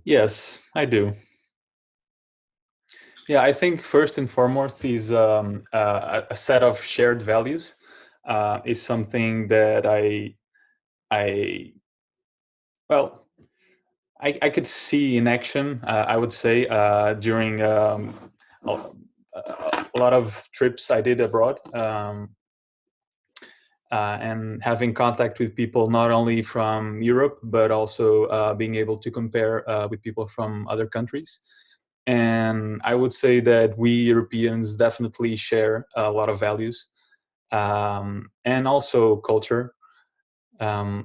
Yes, I do. Yeah, I think first and foremost is a set of shared values is something that I well I could see in action. I would say during a, a lot of trips I did abroad. And having contact with people not only from Europe, but also being able to compare with people from other countries. And I would say that we Europeans definitely share a lot of values and also culture.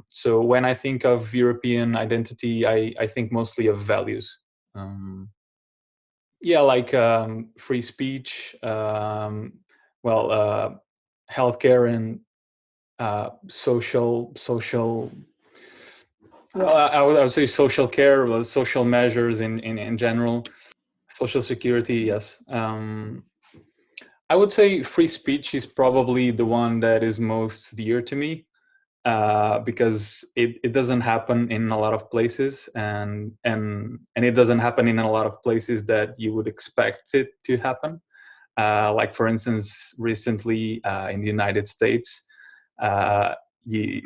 So when I think of European identity, I think mostly of values. Um, yeah, like free speech, healthcare and social well I would say social care, social measures in general, social security, yes. I would say free speech is probably the one that is most dear to me, because it doesn't happen in a lot of places, and it doesn't happen in a lot of places that you would expect it to happen. Like for instance, recently in the United States, uh,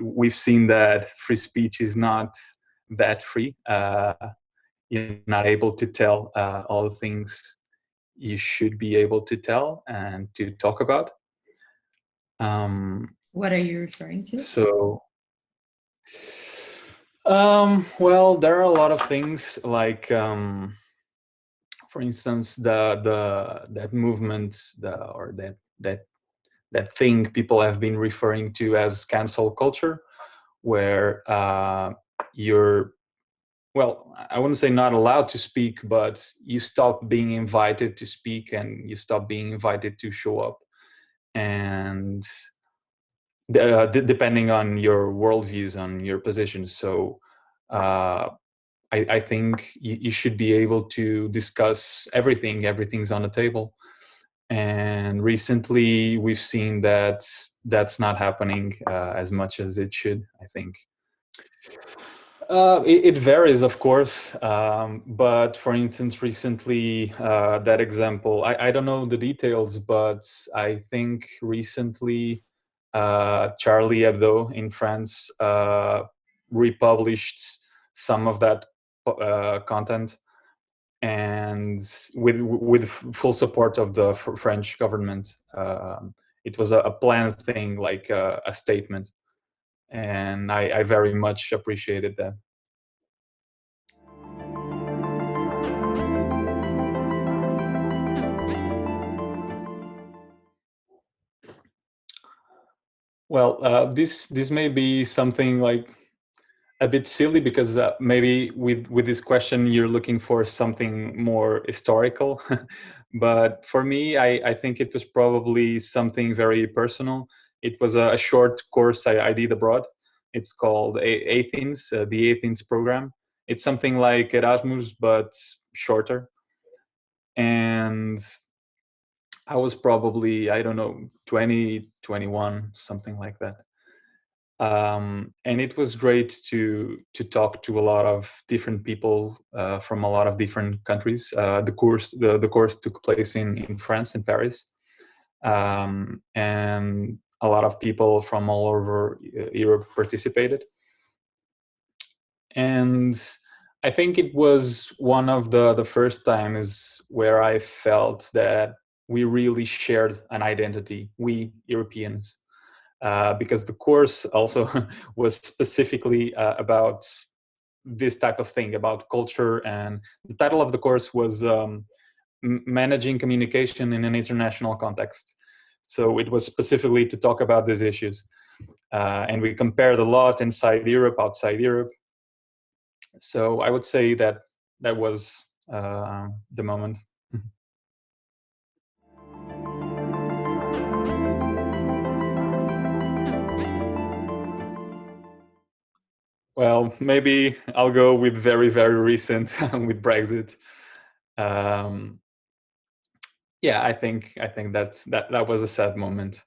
we've seen that free speech is not that free. You're not able to tell all the things you should be able to tell and to talk about. What are you referring to? So, well, there are a lot of things like, for instance, the that movement, or that thing people have been referring to as cancel culture, where you're, well, I wouldn't say not allowed to speak, but you stop being invited to speak and you stop being invited to show up. And depending on your worldviews, on your positions. So uh, I think you should be able to discuss everything. Everything's on the table. And recently, we've seen that that's not happening as much as it should, I think. It varies, of course, but for instance, recently, that example, I don't know the details, but I think recently Charlie Hebdo in France republished some of that content, and with full support of the French government. It was a planned thing, like a statement, and I very much appreciated that. Well, this may be something like a bit silly, because maybe with this question you're looking for something more historical, but for me, I think it was probably something very personal. It was a short course I did abroad. It's called Athens, the Athens program. It's something like Erasmus but shorter, and I was probably, I don't know, 20, 21, something like that. And it was great to talk to a lot of different people from a lot of different countries. The course took place in France, in Paris, and a lot of people from all over Europe participated. And I think it was one of the first times where I felt that we really shared an identity, we Europeans, because the course also was specifically about this type of thing, about culture. And the title of the course was Managing Communication in an International Context. So it was specifically to talk about these issues. And we compared a lot inside Europe, outside Europe. So I would say that that was the moment. Well, maybe I'll go with very, very recent with Brexit. Um, yeah, I think that was a sad moment.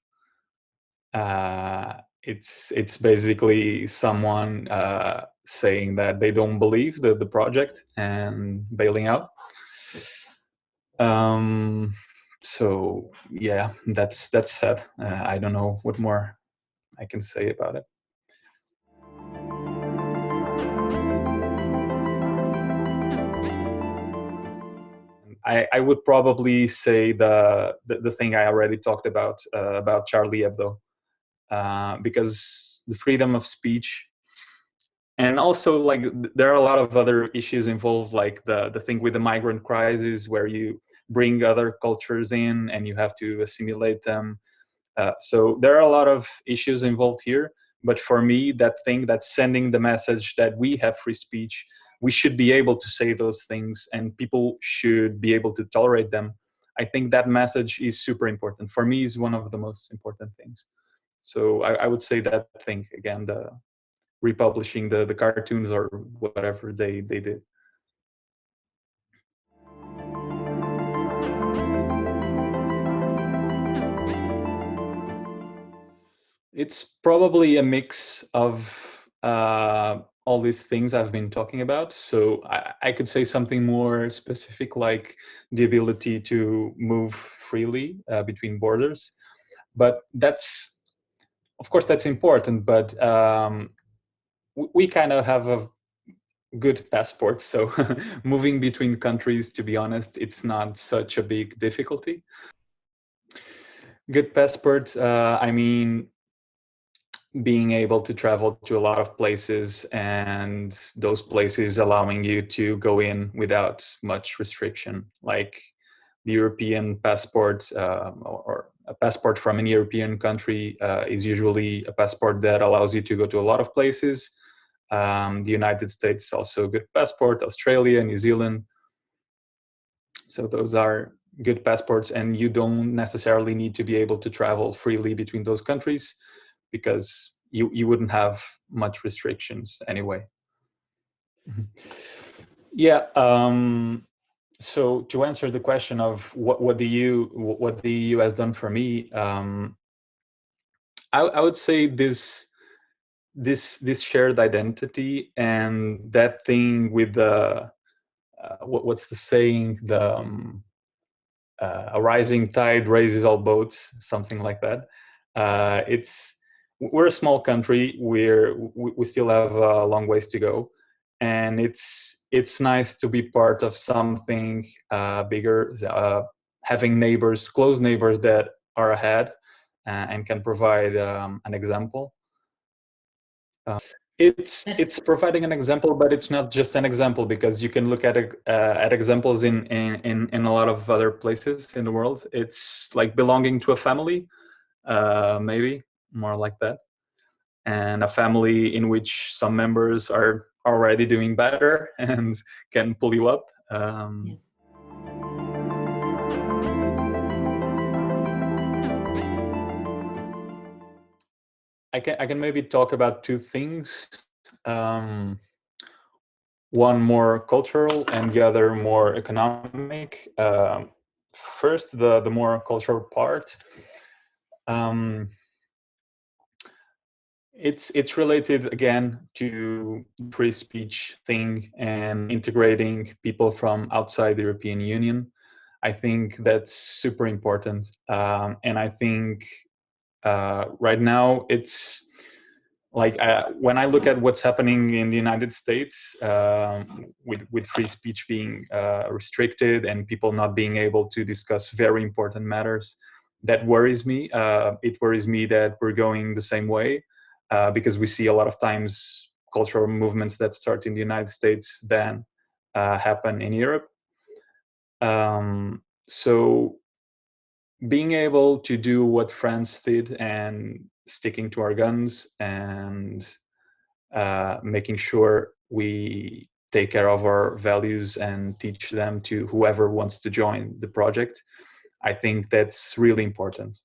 It's basically someone saying that they don't believe the project and bailing out. So yeah, that's sad. I don't know what more I can say about it. I would probably say the thing I already talked about Charlie Hebdo, because the freedom of speech, and also like there are a lot of other issues involved, like the thing with the migrant crisis, where you bring other cultures in and you have to assimilate them. So there are a lot of issues involved here. But for me, that thing that's sending the message that we have free speech, we should be able to say those things and people should be able to tolerate them. I think that message is super important. For me, is one of the most important things. So I would say that thing again, the republishing the cartoons or whatever they did. It's probably a mix of all these things I've been talking about. So I could say something more specific, like the ability to move freely between borders. But that's, of course, that's important. But we kind of have a good passport. So moving between countries, to be honest, it's not such a big difficulty. Good passport, I mean, being able to travel to a lot of places and those places allowing you to go in without much restriction, like the European passport, or a passport from any European country is usually a passport that allows you to go to a lot of places. The United States is also a good passport, Australia, New Zealand. So those are good passports, and you don't necessarily need to be able to travel freely between those countries, because you wouldn't have much restrictions anyway. Yeah. So to answer the question of what the EU has done for me, I would say this shared identity, and that thing with the what's the saying, the a rising tide raises all boats, something like that. We're a small country. We still have a long ways to go, and it's nice to be part of something bigger, having neighbors, close neighbors that are ahead and can provide an example. It's providing an example, but it's not just an example, because you can look at examples in a lot of other places in the world. It's like belonging to a family, maybe more like that, and a family in which some members are already doing better and can pull you up. Yeah. I can maybe talk about two things. One more cultural and the other more economic. First, the more cultural part. It's related again to free speech thing and integrating people from outside the European Union. I think that's super important, and I think right now it's like when I look at what's happening in the United States, with free speech being restricted and people not being able to discuss very important matters, that worries me. It worries me that we're going the same way, because we see a lot of times cultural movements that start in the United States then happen in Europe. So being able to do what France did and sticking to our guns and making sure we take care of our values and teach them to whoever wants to join the project, I think that's really important.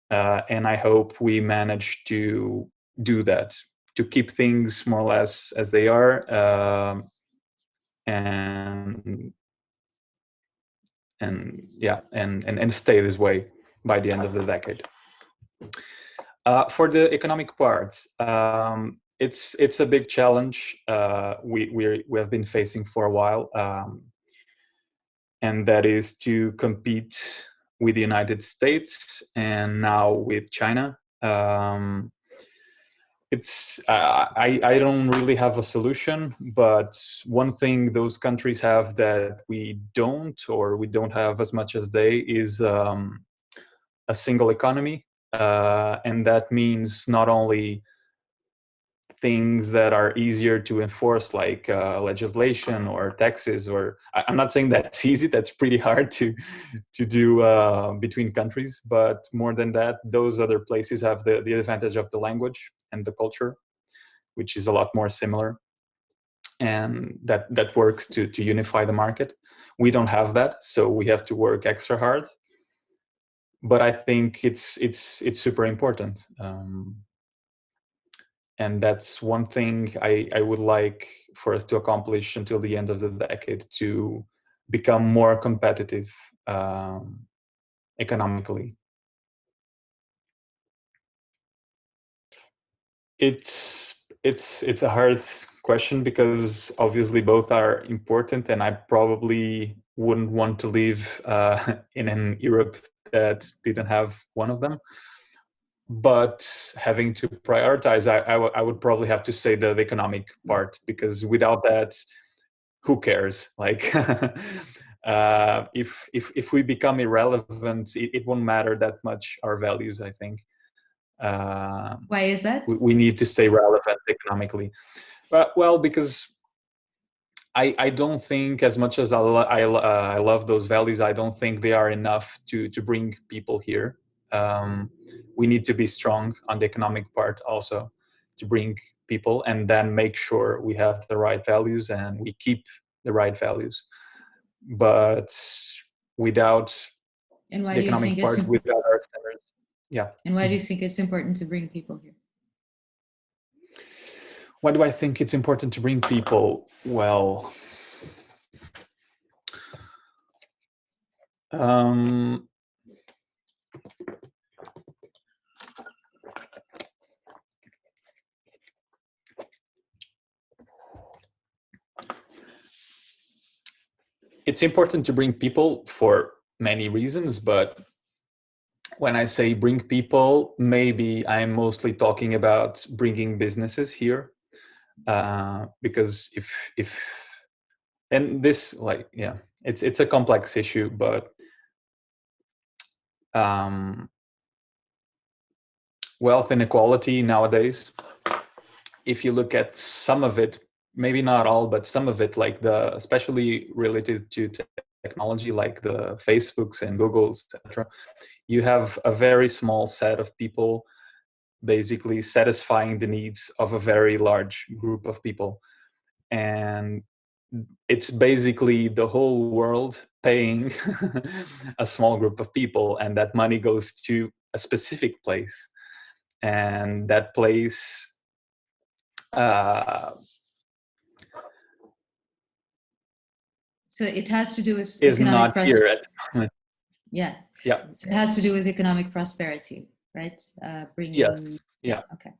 And I hope we manage to do that, to keep things more or less as they are, and yeah, and stay this way by the end of the decade. For the economic parts, it's a big challenge we have been facing for a while, and that is to compete with the United States and now with China. It's I don't really have a solution, but one thing those countries have that we don't, or we don't have as much as they, is a single economy, and that means not only things that are easier to enforce, like legislation or taxes, or I'm not saying that's easy, that's pretty hard to do between countries, but more than that, those other places have the advantage of the language and the culture, which is a lot more similar, and that works to unify the market. We don't have that, so we have to work extra hard, but I think it's super important. And that's one thing I would like for us to accomplish until the end of the decade, to become more competitive economically. It's a hard question, because obviously both are important, and I probably wouldn't want to live in an Europe that didn't have one of them. But having to prioritize, I would probably have to say the economic part, because without that, who cares? Like, if we become irrelevant, it won't matter that much, our values, I think. Why is that? We need to stay relevant economically. Well, because I don't think, as much as I love those values, I don't think they are enough to bring people here. We need to be strong on the economic part also, to bring people, and then make sure we have the right values and we keep the right values. But without And why the do you economic think part, without our standards, yeah. And why do you think it's important to bring people here? Why do I think it's important to bring people? Well, it's important to bring people for many reasons, but when I say bring people, maybe I'm mostly talking about bringing businesses here, because if and this, like, yeah, it's a complex issue, but wealth inequality nowadays, if you look at some of it, maybe not all, but some of it, like especially related to technology, like the Facebooks and Googles, etc., you have a very small set of people basically satisfying the needs of a very large group of people. And it's basically the whole world paying a small group of people, and that money goes to a specific place. And that place so it has to do with is not here at the moment. Yeah. Yeah. So it has to do with economic prosperity, right? Bringing. Yes. Yeah. Okay.